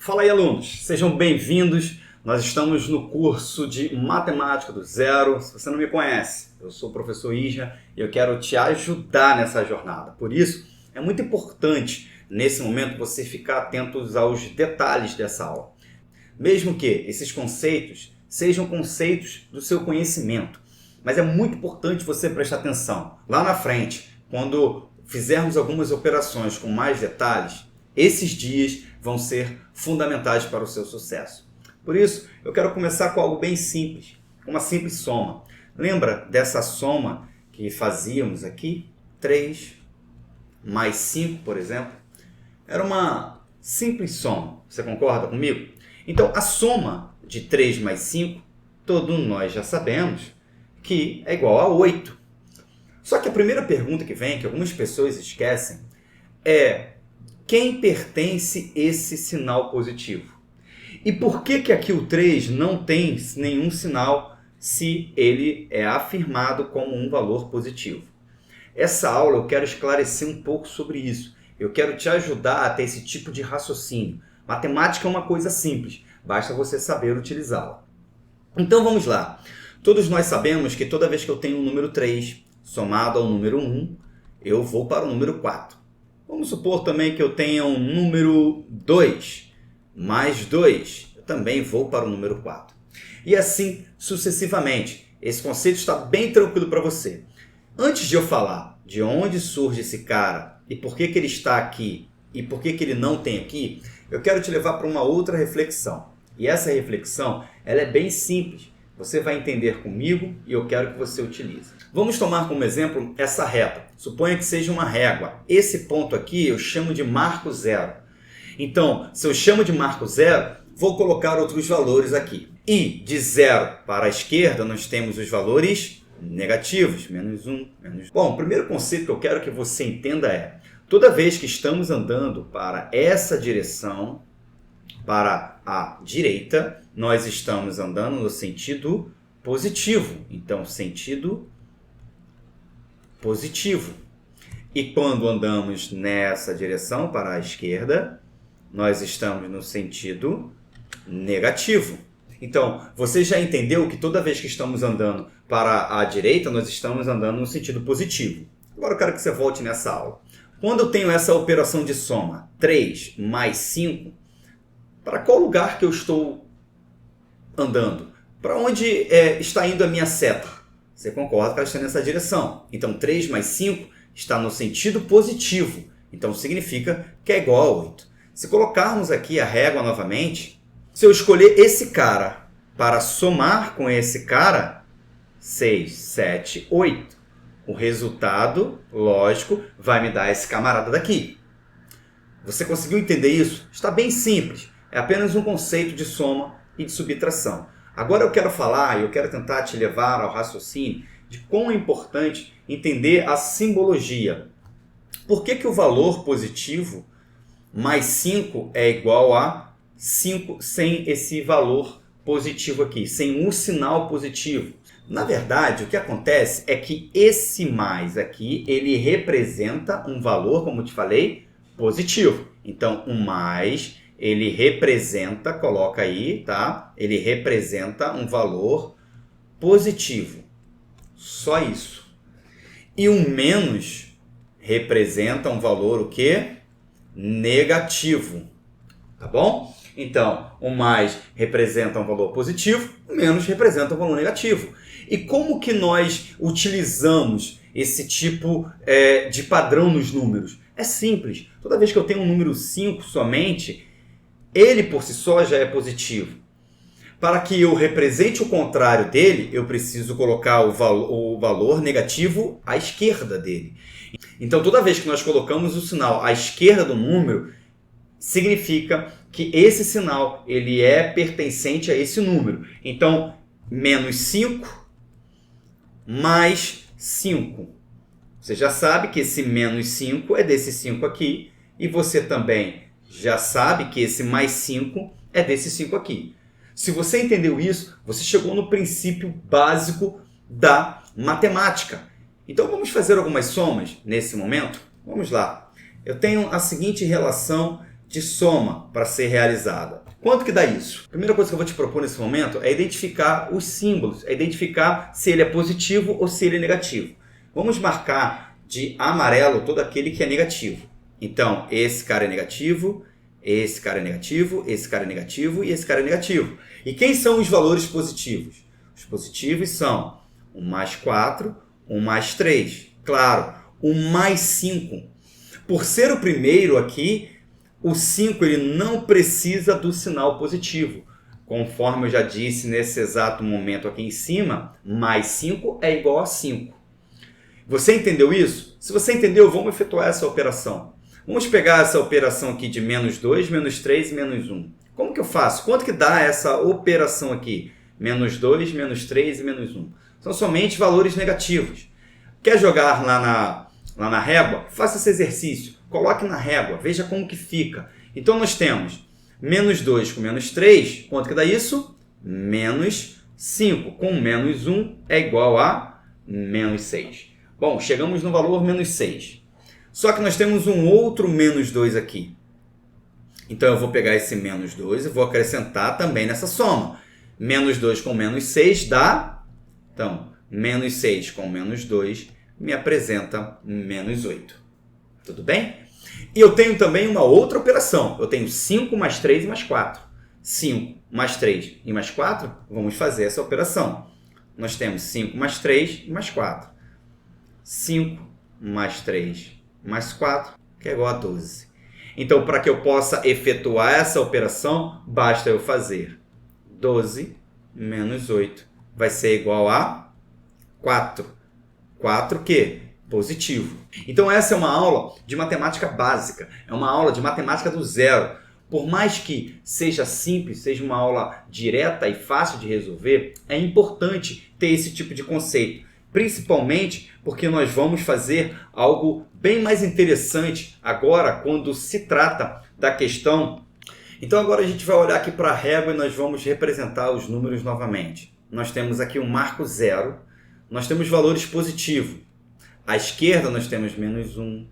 Fala aí, alunos! Sejam bem-vindos. Nós estamos no curso de Matemática do Zero. Se você não me conhece, eu sou o professor Isra e eu quero te ajudar nessa jornada. Por isso, é muito importante, nesse momento, você ficar atento aos detalhes dessa aula. Mesmo que esses conceitos sejam conceitos do seu conhecimento. Mas é muito importante você prestar atenção. Lá na frente, quando fizermos algumas operações com mais detalhes, esses dias vão ser fundamentais para o seu sucesso. Por isso, eu quero começar com algo bem simples, uma simples soma. Lembra dessa soma que fazíamos aqui? 3 mais 5, por exemplo. Era uma simples soma. Você concorda comigo? Então, a soma de 3 mais 5, todos nós já sabemos que é igual a 8. Só que a primeira pergunta que vem, que algumas pessoas esquecem, é: quem pertence esse sinal positivo? E por que aqui o 3 não tem nenhum sinal se ele é afirmado como um valor positivo? Essa aula eu quero esclarecer um pouco sobre isso. Eu quero te ajudar a ter esse tipo de raciocínio. Matemática é uma coisa simples, basta você saber utilizá-la. Então vamos lá. Todos nós sabemos que toda vez que eu tenho o número 3 somado ao número 1, eu vou para o número 4. Vamos supor também que eu tenha um número 2 mais 2, eu também vou para o número 4. E assim sucessivamente. Esse conceito está bem tranquilo para você. Antes de eu falar de onde surge esse cara e por que ele está aqui e por que ele não tem aqui, eu quero te levar para uma outra reflexão. E essa reflexão ela é bem simples. Você vai entender comigo e eu quero que você utilize. Vamos tomar como exemplo essa reta. Suponha que seja uma régua. Esse ponto aqui eu chamo de marco zero. Então, se eu chamo de marco zero, vou colocar outros valores aqui. E de 0 para a esquerda nós temos os valores negativos. Menos 1, menos 2. Bom, o primeiro conceito que eu quero que você entenda é: toda vez que estamos andando para essa direção, para a direita, nós estamos andando no sentido positivo. Então, sentido positivo. E quando andamos nessa direção, para a esquerda, nós estamos no sentido negativo. Então, você já entendeu que toda vez que estamos andando para a direita, nós estamos andando no sentido positivo. Agora eu quero que você volte nessa aula. Quando eu tenho essa operação de soma, 3 mais 5, para qual lugar que eu estou andando? Para onde está indo a minha seta? Você concorda que ela está nessa direção. Então, 3 mais 5 está no sentido positivo. Então, significa que é igual a 8. Se colocarmos aqui a régua novamente, se eu escolher esse cara para somar com esse cara, 6, 7, 8, o resultado, lógico, vai me dar esse camarada daqui. Você conseguiu entender isso? Está bem simples. É apenas um conceito de soma e de subtração. Agora eu quero falar e eu quero tentar te levar ao raciocínio de quão é importante entender a simbologia. Por que o valor positivo mais 5 é igual a 5 sem esse valor positivo aqui, sem um sinal positivo? Na verdade, o que acontece é que esse mais aqui, ele representa um valor, como eu te falei, positivo. Então, o mais, ele representa, coloca aí, tá? Ele representa um valor positivo. Só isso. E o menos representa um valor o quê? Negativo. Tá bom? Então, o mais representa um valor positivo, o menos representa um valor negativo. E como que nós utilizamos esse tipo de padrão nos números? É simples. Toda vez que eu tenho um número 5 somente, ele por si só já é positivo. Para que eu represente o contrário dele, eu preciso colocar o valor negativo à esquerda dele. Então, toda vez que nós colocamos o sinal à esquerda do número, significa que esse sinal ele é pertencente a esse número. Então, menos 5 mais 5. Você já sabe que esse menos 5 é desse 5 aqui. E você também já sabe que esse mais 5 é desse 5 aqui. Se você entendeu isso, você chegou no princípio básico da matemática. Então vamos fazer algumas somas nesse momento? Vamos lá. Eu tenho a seguinte relação de soma para ser realizada. Quanto que dá isso? A primeira coisa que eu vou te propor nesse momento é identificar os símbolos, é identificar se ele é positivo ou se ele é negativo. Vamos marcar de amarelo todo aquele que é negativo. Então, esse cara é negativo, esse cara é negativo, esse cara é negativo e esse cara é negativo. E quem são os valores positivos? Os positivos são o mais 4, o mais 3. Claro, o mais 5. Por ser o primeiro aqui, o 5 ele não precisa do sinal positivo. Conforme eu já disse nesse exato momento aqui em cima, mais 5 é igual a 5. Você entendeu isso? Se você entendeu, vamos efetuar essa operação. Vamos pegar essa operação aqui de menos 2, menos 3 e menos 1. Como que eu faço? Quanto que dá essa operação aqui? Menos 2, menos 3 e menos 1. São somente valores negativos. Quer jogar lá na régua? Faça esse exercício. Coloque na régua. Veja como que fica. Então nós temos menos 2 com menos 3. Quanto que dá isso? Menos 5. Com menos 1 é igual a menos 6. Bom, chegamos no valor menos 6. Só que nós temos um outro menos 2 aqui. Então eu vou pegar esse menos 2 e vou acrescentar também nessa soma. Menos 2 com menos 6 dá... Então, menos 6 com menos 2 me apresenta menos 8. Tudo bem? E eu tenho também uma outra operação. Eu tenho 5 mais 3 e mais 4. 5 mais 3 e mais 4, vamos fazer essa operação. Nós temos 5 mais 3 e mais 4. 5 mais 3 mais 4, que é igual a 12. Então, para que eu possa efetuar essa operação, basta eu fazer 12 menos 8. Vai ser igual a 4. 4 que? Positivo. Então, essa é uma aula de matemática básica. É uma aula de matemática do zero. Por mais que seja simples, seja uma aula direta e fácil de resolver, é importante ter esse tipo de conceito. Principalmente porque nós vamos fazer algo bem mais interessante agora quando se trata da questão. Então agora a gente vai olhar aqui para a régua e nós vamos representar os números novamente. Nós temos aqui um marco zero, nós temos valores positivos. À esquerda nós temos menos 1.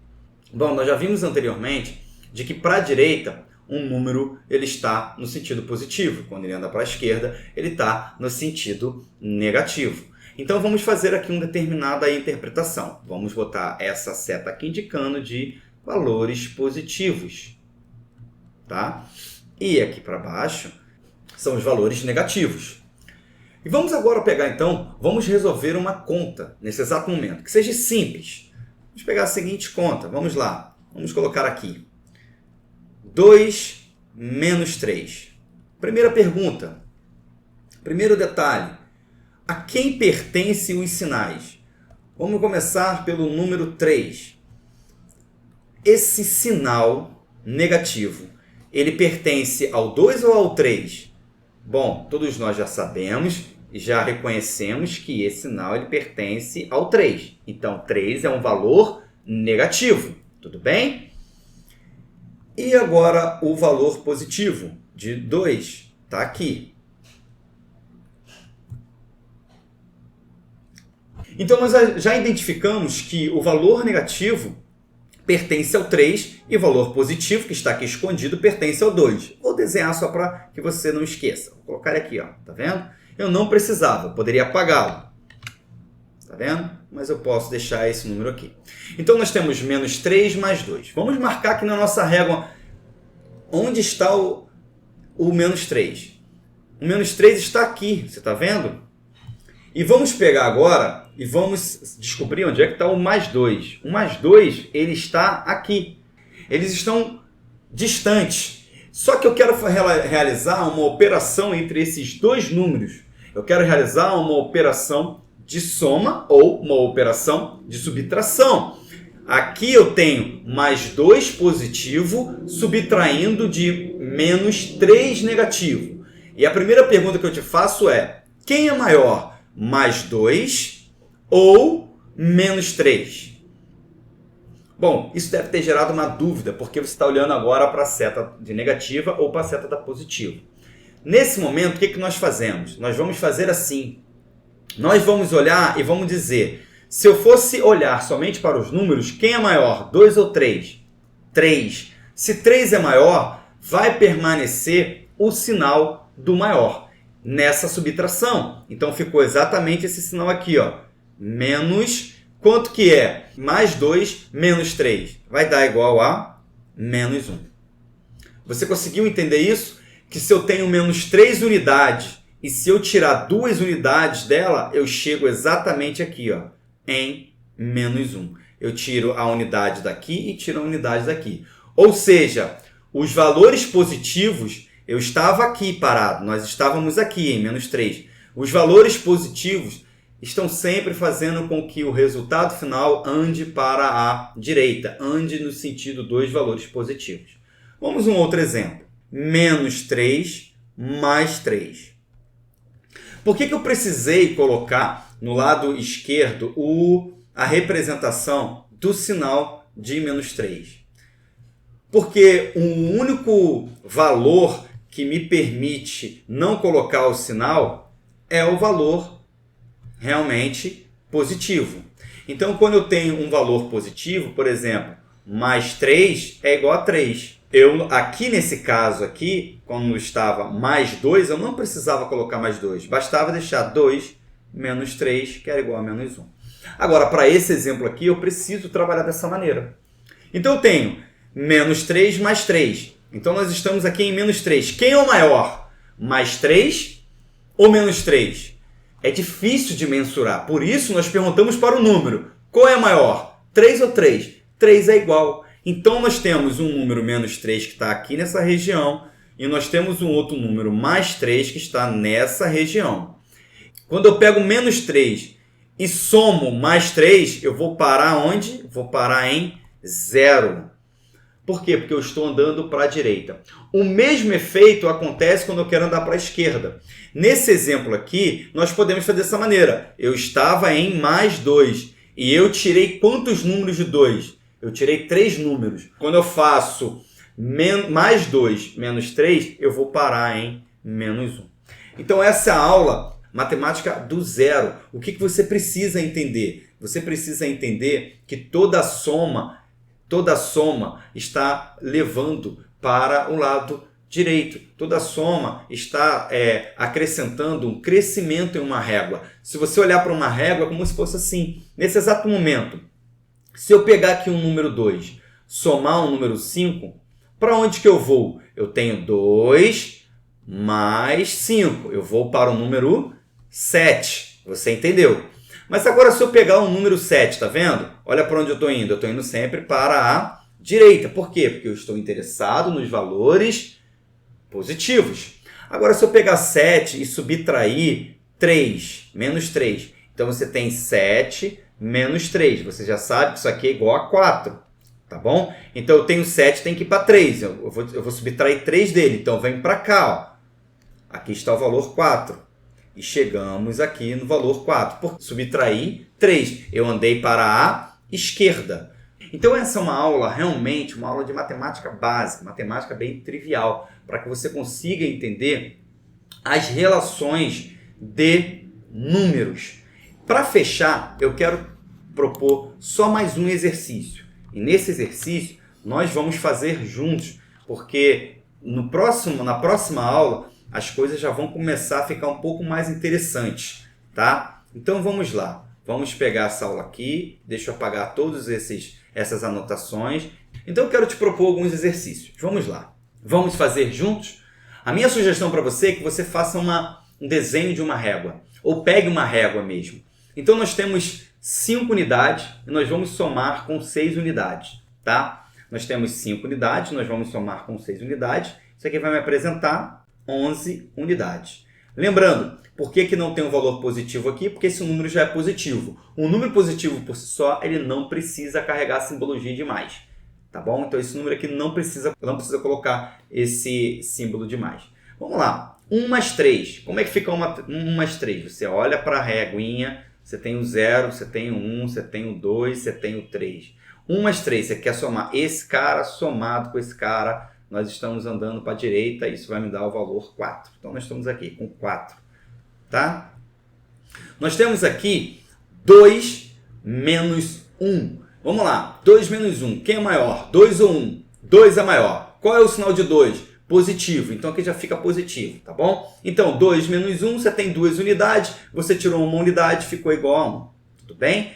Bom, nós já vimos anteriormente de que para a direita um número ele está no sentido positivo. Quando ele anda para a esquerda, ele está no sentido negativo. Então vamos fazer aqui uma determinada interpretação. Vamos botar essa seta aqui indicando de valores positivos. Tá? E aqui para baixo são os valores negativos. E vamos agora pegar então, vamos resolver uma conta nesse exato momento, que seja simples. Vamos pegar a seguinte conta, vamos lá. Vamos colocar aqui 2 menos 3. Primeira pergunta, primeiro detalhe. A quem pertencem os sinais? Vamos começar pelo número 3. Esse sinal negativo, ele pertence ao 2 ou ao 3? Bom, todos nós já sabemos e já reconhecemos que esse sinal ele pertence ao 3. Então, 3 é um valor negativo. Tudo bem? E agora o valor positivo de 2 está aqui. Então, nós já identificamos que o valor negativo pertence ao 3 e o valor positivo, que está aqui escondido, pertence ao 2. Vou desenhar só para que você não esqueça. Vou colocar aqui, ó. Tá vendo? Eu não precisava, poderia apagá-lo. Tá vendo? Mas eu posso deixar esse número aqui. Então, nós temos menos 3 mais 2. Vamos marcar aqui na nossa régua onde está o menos 3. O menos 3 está aqui, você está vendo? E vamos pegar agora e vamos descobrir onde é que está o mais 2. O mais 2, ele está aqui. Eles estão distantes. Só que eu quero realizar uma operação entre esses dois números. Eu quero realizar uma operação de soma ou uma operação de subtração. Aqui eu tenho mais 2 positivo subtraindo de menos 3 negativo. E a primeira pergunta que eu te faço é: quem é maior? Mais 2 ou menos 3? Bom, isso deve ter gerado uma dúvida, porque você está olhando agora para a seta de negativa ou para a seta da positiva. Nesse momento, o que nós fazemos? Nós vamos fazer assim. Nós vamos olhar e vamos dizer, se eu fosse olhar somente para os números, quem é maior, 2 ou 3? 3. Se 3 é maior, vai permanecer o sinal do maior nessa subtração. Então ficou exatamente esse sinal aqui, ó. Menos, quanto que é? Mais 2 menos 3. Vai dar igual a menos 1. Você conseguiu entender isso? Que se eu tenho menos 3 unidades e se eu tirar 2 unidades dela, eu chego exatamente aqui, ó, em menos 1. Eu tiro a unidade daqui e tiro a unidade daqui. Ou seja, os valores positivos, eu estava aqui parado, nós estávamos aqui em menos 3. Os valores positivos estão sempre fazendo com que o resultado final ande para a direita, ande no sentido dos valores positivos. Vamos a um outro exemplo. Menos 3 mais 3. Por que eu precisei colocar no lado esquerdo a representação do sinal de menos 3? Porque o único valor que me permite não colocar o sinal é o valor realmente positivo. Então, quando eu tenho um valor positivo, por exemplo, mais 3 é igual a 3. Aqui nesse caso aqui, quando estava mais 2, eu não precisava colocar mais 2. Bastava deixar 2 menos 3, que era igual a menos 1. Agora, para esse exemplo aqui, eu preciso trabalhar dessa maneira. Então, eu tenho menos 3 mais 3. Então, nós estamos aqui em menos 3. Quem é o maior? Mais 3 ou menos 3? É difícil de mensurar. Por isso, nós perguntamos para o número. Qual é maior? 3 ou 3? 3 é igual. Então, nós temos um número menos 3 que está aqui nessa região e nós temos um outro número mais 3 que está nessa região. Quando eu pego menos 3 e somo mais 3, eu vou parar onde? Vou parar em 0. Por quê? Porque eu estou andando para a direita. O mesmo efeito acontece quando eu quero andar para a esquerda. Nesse exemplo aqui, nós podemos fazer dessa maneira. Eu estava em mais 2 e eu tirei quantos números de 2? Eu tirei 3 números. Quando eu faço mais 2 menos 3, eu vou parar em menos 1. Então essa é a aula matemática do zero. O que você precisa entender? Você precisa entender que toda soma está levando para o lado direito. Toda soma está acrescentando um crescimento em uma régua. Se você olhar para uma régua, é como se fosse assim. Nesse exato momento, se eu pegar aqui um número 2, somar um número 5, para onde que eu vou? Eu tenho 2 mais 5. Eu vou para o número 7. Você entendeu? Mas agora se eu pegar o número 7, tá vendo? Olha para onde eu estou indo. Eu estou indo sempre para a direita. Por quê? Porque eu estou interessado nos valores positivos. Agora se eu pegar 7 e subtrair 3, menos 3. Então você tem 7 menos 3. Você já sabe que isso aqui é igual a 4. Tá bom? Então eu tenho 7, tem que ir para 3. Eu vou subtrair 3 dele. Então vem para cá. Ó. Aqui está o valor 4. E chegamos aqui no valor 4. Por subtrair 3. Eu andei para a esquerda. Então essa é uma aula realmente, uma aula de matemática básica, matemática bem trivial, para que você consiga entender as relações de números. Para fechar, eu quero propor só mais um exercício. E nesse exercício nós vamos fazer juntos, porque na próxima aula as coisas já vão começar a ficar um pouco mais interessantes, tá? Então vamos lá. Vamos pegar essa aula aqui, deixa eu apagar todas essas anotações. Então eu quero te propor alguns exercícios. Vamos lá. Vamos fazer juntos? A minha sugestão para você é que você faça um desenho de uma régua, ou pegue uma régua mesmo. Então nós temos 5 unidades e nós vamos somar com 6 unidades, tá? Nós temos 5 unidades, nós vamos somar com 6 unidades. Isso aqui vai me apresentar 11 unidades. Lembrando, por que não tem um valor positivo aqui? Porque esse número já é positivo. Um número positivo por si só, ele não precisa carregar simbologia de mais. Tá bom? Então esse número aqui não precisa colocar esse símbolo de mais. Vamos lá. 1 mais 3. Como é que fica 1 mais 3? Você olha para a réguinha, você tem o 0, você tem o 1, você tem o 2, você tem o 3. 1 mais 3, você quer somar esse cara somado com esse cara. Nós estamos andando para a direita, isso vai me dar o valor 4. Então, nós estamos aqui com 4. Tá? Nós temos aqui 2 menos 1. Vamos lá. 2 menos 1. Quem é maior? 2 ou 1? 2 é maior. Qual é o sinal de 2? Positivo. Então aqui já fica positivo, tá bom? Então 2 menos 1, você tem 2 unidades, você tirou uma unidade, ficou igual a 1. Tudo bem?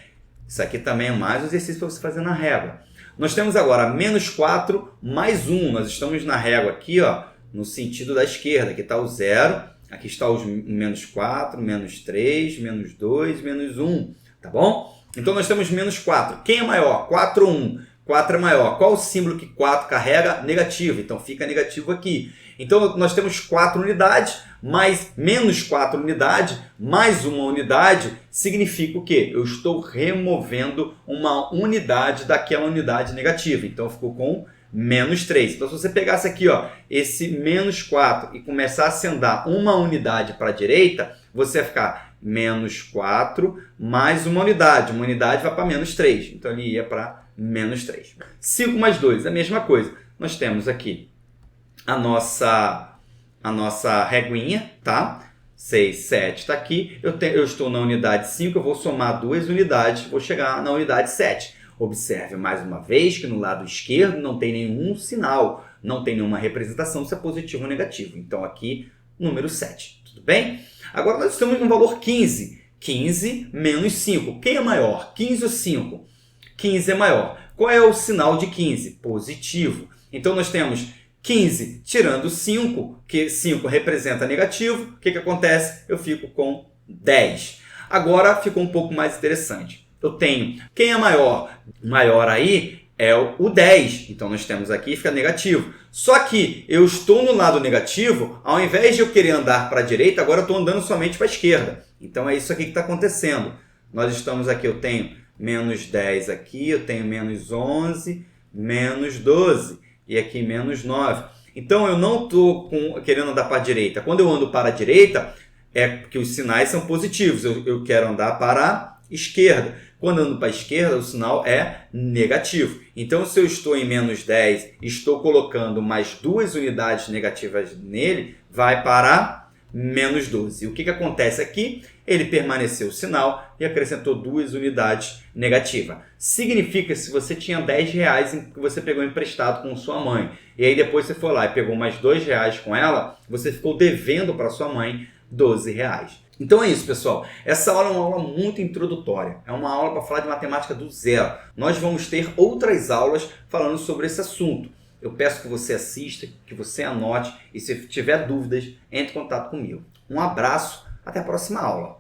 Isso aqui também é mais um exercício para você fazer na régua. Nós temos agora menos 4 mais 1. Nós estamos na régua aqui, ó, no sentido da esquerda. Aqui está o 0, aqui está os menos 4, menos 3, menos 2, menos 1. Tá bom? Então nós temos menos 4. Quem é maior? 4 ou 1? 4 é maior. Qual o símbolo que 4 carrega? Negativo. Então fica negativo aqui. Então nós temos 4 unidades, mais menos 4 unidades, mais uma unidade, significa o quê? Eu estou removendo uma unidade daquela unidade negativa. Então ficou com menos 3. Então se você pegasse aqui, ó, esse menos 4 e começasse a andar uma unidade para a direita, você ia ficar menos 4 mais uma unidade. Uma unidade vai para menos 3. Então ele ia para menos 3. 5 mais 2, a mesma coisa. Nós temos aqui a nossa reguinha, tá? 6, 7 está aqui. Eu estou na unidade 5, eu vou somar 2 unidades, vou chegar na unidade 7. Observe mais uma vez que no lado esquerdo não tem nenhum sinal, não tem nenhuma representação se é positivo ou negativo. Então aqui, número 7. Tudo bem? Agora nós estamos no valor 15. 15 menos 5. Quem é maior? 15 ou 5? 15 é maior. Qual é o sinal de 15? Positivo. Então nós temos 15 tirando 5, que 5 representa negativo. O que acontece? Eu fico com 10. Agora ficou um pouco mais interessante. Eu tenho, quem é maior? Maior aí é o 10. Então nós temos aqui, fica negativo. Só que eu estou no lado negativo, ao invés de eu querer andar para a direita, agora eu estou andando somente para a esquerda. Então é isso aqui que está acontecendo. Nós estamos aqui, eu tenho menos 10 aqui, eu tenho menos 11, menos 12 e aqui menos 9. Então eu não estou querendo andar para a direita. Quando eu ando para a direita, é porque os sinais são positivos. Eu quero andar para a esquerda. Quando eu ando para a esquerda, o sinal é negativo. Então, se eu estou em menos 10, estou colocando mais 2 unidades negativas nele, vai para menos 12. E o que acontece aqui? Ele permaneceu o sinal e acrescentou 2 unidades negativas. Significa que se você tinha 10 reais que você pegou emprestado com sua mãe, e aí depois você foi lá e pegou mais 2 reais com ela, você ficou devendo para sua mãe 12 reais. Então é isso, pessoal. Essa aula é uma aula muito introdutória. É uma aula para falar de matemática do zero. Nós vamos ter outras aulas falando sobre esse assunto. Eu peço que você assista, que você anote e se tiver dúvidas, entre em contato comigo. Um abraço, até a próxima aula.